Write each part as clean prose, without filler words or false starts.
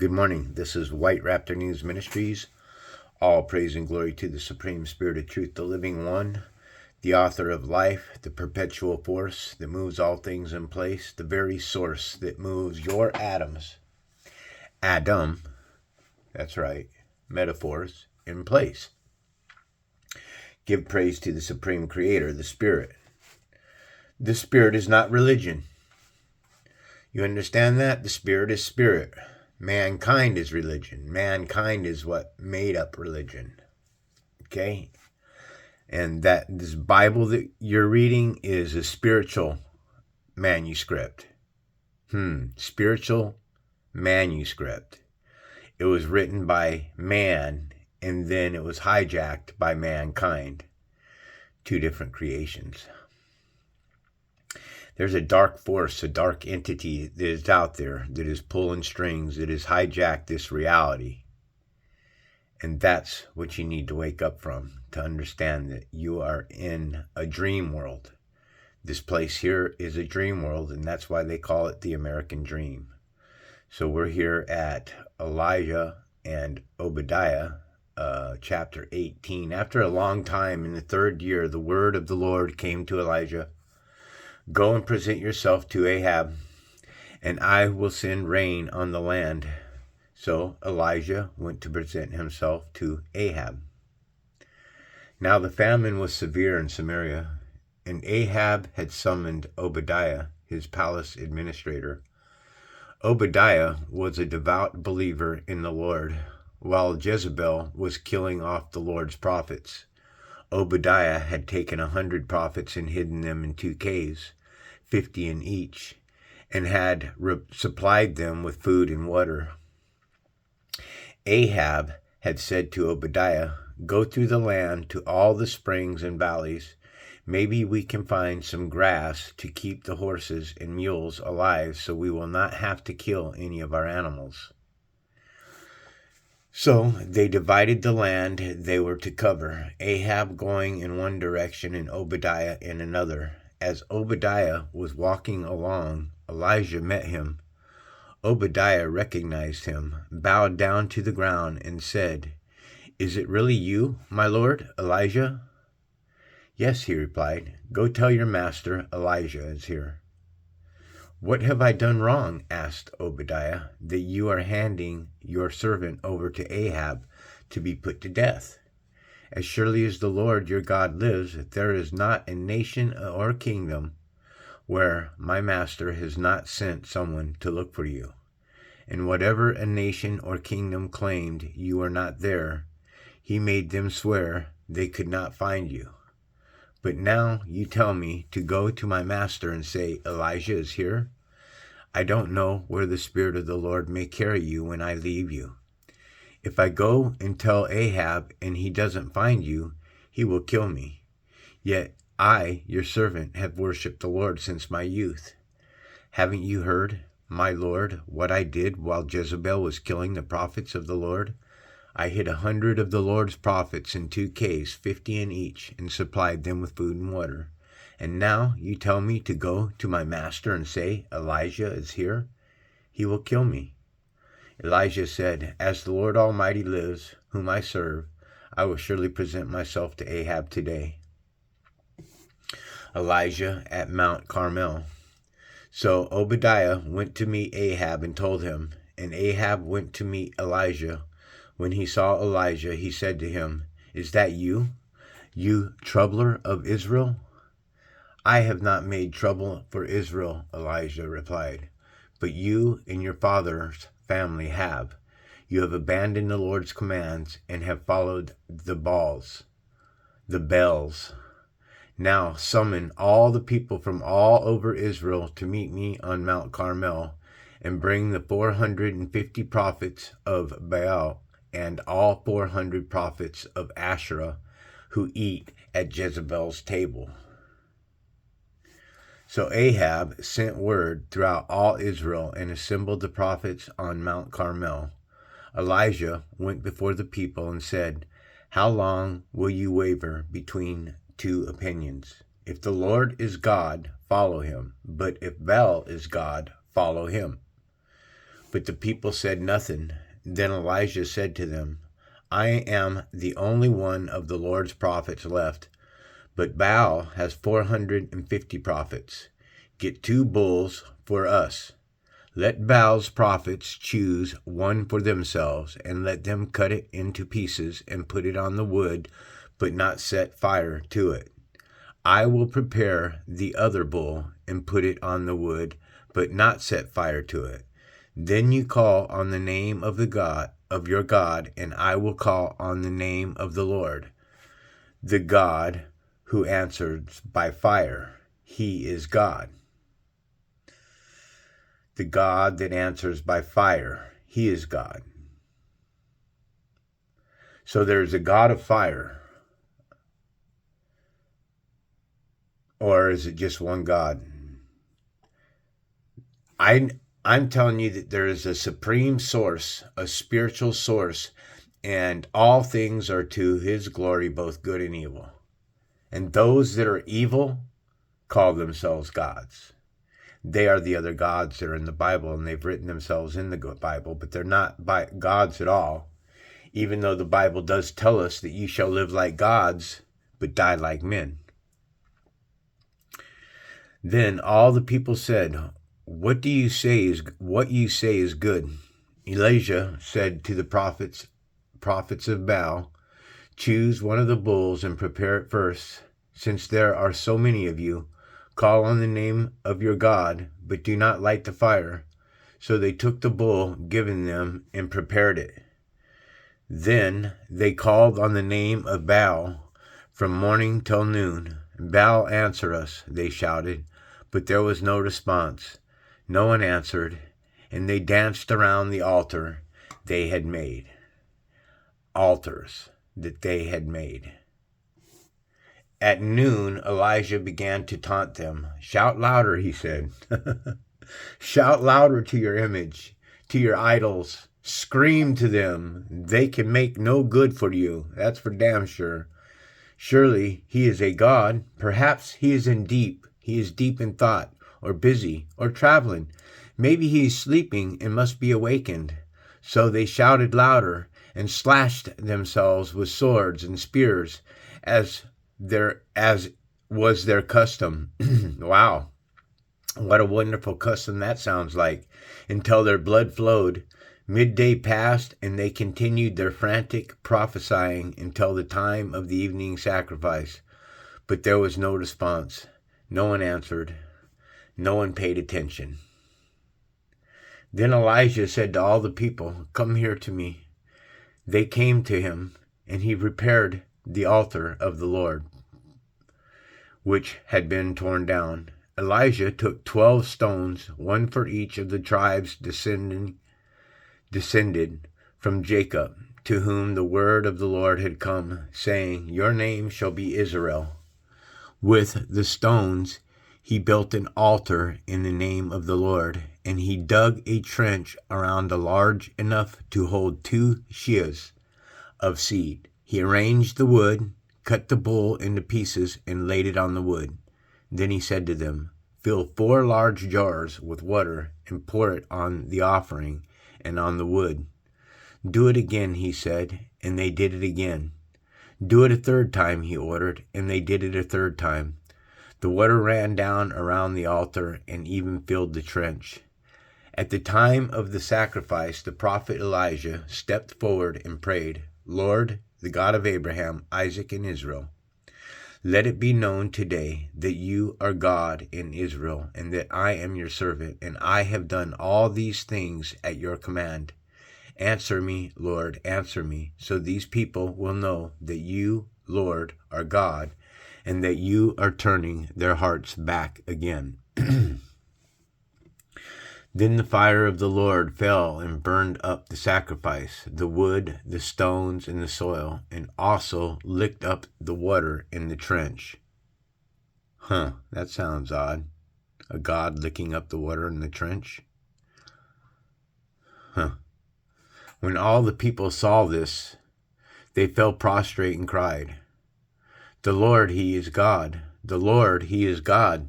Good morning. This is White Raptor News Ministries. All praise and glory to the Supreme Spirit of Truth, the Living One, the author of life, the perpetual force that moves all things in place, the very source that moves your atoms, Adam, that's right, metaphors, in place. Give praise to the Supreme Creator, the Spirit. The Spirit is not religion. You understand that? The Spirit is spirit. Mankind is religion. Mankind is what made up religion. Okay? And that this Bible that you're reading is a spiritual manuscript. Spiritual manuscript. It was written by man, and then it was hijacked by mankind. Two different creations. There's a dark force, a dark entity that is out there that is pulling strings, that has hijacked this reality. And that's what you need to wake up from, to understand that you are in a dream world. This place here is a dream world, and that's why they call it the American Dream. So we're here at Elijah and Obadiah, chapter 18. After a long time, in the third year, the word of the Lord came to Elijah. Go and present yourself to Ahab, and I will send rain on the land. So Elijah went to present himself to Ahab. Now the famine was severe in Samaria, and Ahab had summoned Obadiah, his palace administrator. Obadiah was a devout believer in the Lord, while Jezebel was killing off the Lord's prophets. Obadiah had taken 100 prophets and hidden them in 2 caves, 50 in each, and had supplied them with food and water. Ahab had said to Obadiah, "Go through the land to all the springs and valleys. Maybe we can find some grass to keep the horses and mules alive so we will not have to kill any of our animals." So they divided the land they were to cover, Ahab going in one direction and Obadiah in another. As Obadiah was walking along, Elijah met him. Obadiah recognized him, bowed down to the ground, and said, "Is it really you, my lord, Elijah?" "Yes," he replied. "Go tell your master Elijah is here." "What have I done wrong," asked Obadiah, "that you are handing your servant over to Ahab to be put to death? As surely as the Lord your God lives, there is not a nation or kingdom where my master has not sent someone to look for you. And whatever a nation or kingdom claimed you were not there, he made them swear they could not find you. But now you tell me to go to my master and say, 'Elijah is here.' I don't know where the Spirit of the Lord may carry you when I leave you. If I go and tell Ahab and he doesn't find you, he will kill me. Yet I, your servant, have worshipped the Lord since my youth. Haven't you heard, my Lord, what I did while Jezebel was killing the prophets of the Lord? I hid 100 of the Lord's prophets in 2 caves, 50 in each, and supplied them with food and water. And now you tell me to go to my master and say, 'Elijah is here.' He will kill me." Elijah said, "As the Lord Almighty lives, whom I serve, I will surely present myself to Ahab today." Elijah at Mount Carmel. So Obadiah went to meet Ahab and told him, and Ahab went to meet Elijah. When he saw Elijah, he said to him, "Is that you, you troubler of Israel?" "I have not made trouble for Israel," Elijah replied, "but you and your father's family have. You have abandoned the Lord's commands and have followed the Baals. Now summon all the people from all over Israel to meet me on Mount Carmel, and bring the 450 prophets of Baal and all 400 prophets of Asherah who eat at Jezebel's table." So Ahab sent word throughout all Israel and assembled the prophets on Mount Carmel. Elijah went before the people and said, "How long will you waver between 2 opinions? If the Lord is God, follow him. But if Baal is God, follow him." But the people said nothing. Then Elijah said to them, I am the only one of the Lord's prophets left, but Baal has 450 prophets. Get 2 bulls for us. Let Baal's prophets choose one for themselves, and let them cut it into pieces and put it on the wood, but not set fire to it. I will prepare the other bull and put it on the wood, but not set fire to it. Then you call on the name of your God, and I will call on the name of the Lord, the God who answers by fire. He is God. The God that answers by fire. He is God. So there's a God of fire. Or is it just one God? I'm telling you that there is a supreme source, a spiritual source, and all things are to his glory, both good and evil. And those that are evil call themselves gods. They are the other gods that are in the Bible, and they've written themselves in the Bible, but they're not gods at all, even though the Bible does tell us that you shall live like gods, but die like men. Then all the people said, what you say is good. Elijah said to the prophets of Baal, choose one of the bulls and prepare it first, since there are so many of you. Call on the name of your God, but do not light the fire. So they took the bull given them and prepared it. Then they called on the name of Baal from morning till noon. Baal, answer us, they shouted, but there was no response. No one answered, and they danced around the altar they had made. Altars that they had made. At noon, Elijah began to taunt them. Shout louder, he said. Shout louder to your image, to your idols. Scream to them. They can make no good for you. That's for damn sure. Surely he is a god. Perhaps he is deep in thought, or busy, or traveling. Maybe he is sleeping and must be awakened. So they shouted louder and slashed themselves with swords and spears, as was their custom. Wow, what a wonderful custom that sounds like. Until their blood flowed. Midday passed, and they continued their frantic prophesying until the time of the evening sacrifice. But there was no response. No one answered. No one paid attention. Then Elijah said to all the people, come here to me. They came to him, and he repaired the altar of the Lord, which had been torn down. Elijah took 12 stones, one for each of the tribes descended from Jacob, to whom the word of the Lord had come, saying, your name shall be Israel. With the stones he built an altar in the name of the Lord, and he dug a trench around large enough to hold 2 sheas of seed. He arranged the wood, cut the bull into pieces, and laid it on the wood. Then he said to them, fill 4 large jars with water and pour it on the offering and on the wood. Do it again, he said, and they did it again. Do it a 3rd time, he ordered, and they did it a 3rd time. The water ran down around the altar and even filled the trench. At the time of the sacrifice, the prophet Elijah stepped forward and prayed, Lord, the God of Abraham, Isaac, and Israel, let it be known today that you are God in Israel, and that I am your servant, and I have done all these things at your command. Answer me, Lord, answer me, so these people will know that you, Lord, are God, and that you are turning their hearts back again. Then the fire of the Lord fell and burned up the sacrifice, the wood, the stones, and the soil, and also licked up the water in the trench. That sounds odd. A god licking up the water in the trench? When all the people saw this, they fell prostrate and cried, the Lord, he is God. The Lord, he is God,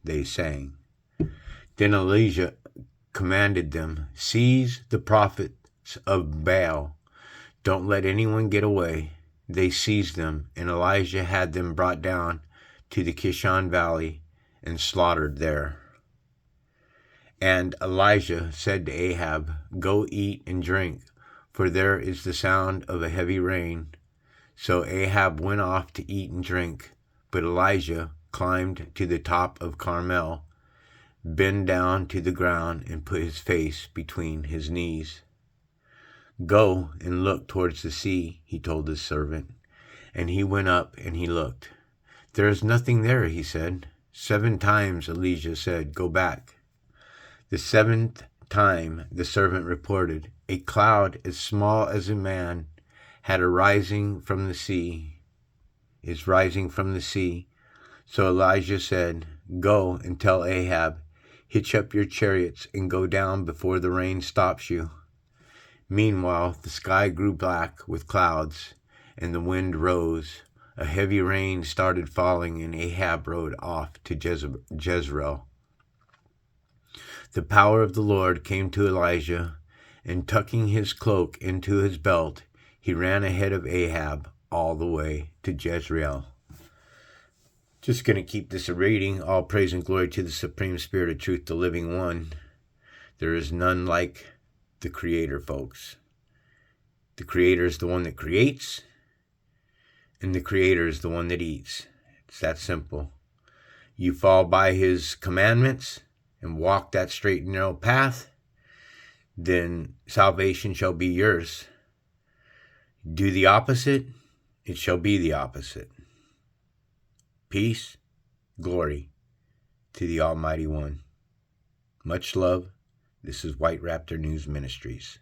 they sang. Then Elijah commanded them, "Seize the prophets of Baal. Don't let anyone get away." They seized them, and Elijah had them brought down to the Kishon Valley and slaughtered there. And Elijah said to Ahab, "Go eat and drink, for there is the sound of a heavy rain." So Ahab went off to eat and drink, but Elijah climbed to the top of Carmel, bent down to the ground, and put his face between his knees. "Go and look towards the sea," he told his servant. And he went up and he looked. "There is nothing there," he said. 7 times Elijah said, "Go back." The 7th time the servant reported, "A cloud as small as a man is rising from the sea." So Elijah said, "Go and tell Ahab, hitch up your chariots and go down before the rain stops you." Meanwhile, the sky grew black with clouds, and the wind rose. A heavy rain started falling, and Ahab rode off to Jezreel. The power of the Lord came to Elijah, and tucking his cloak into his belt, he ran ahead of Ahab all the way to Jezreel. Just going to keep this a reading. All praise and glory to the Supreme Spirit of Truth, the living one. There is none like the Creator, folks. The Creator is the one that creates, and the Creator is the one that eats. It's that simple. You fall by His commandments and walk that straight and narrow path, then salvation shall be yours. Do the opposite, it shall be the opposite. Peace, glory to the Almighty One. Much love. This is White Raptor News Ministries.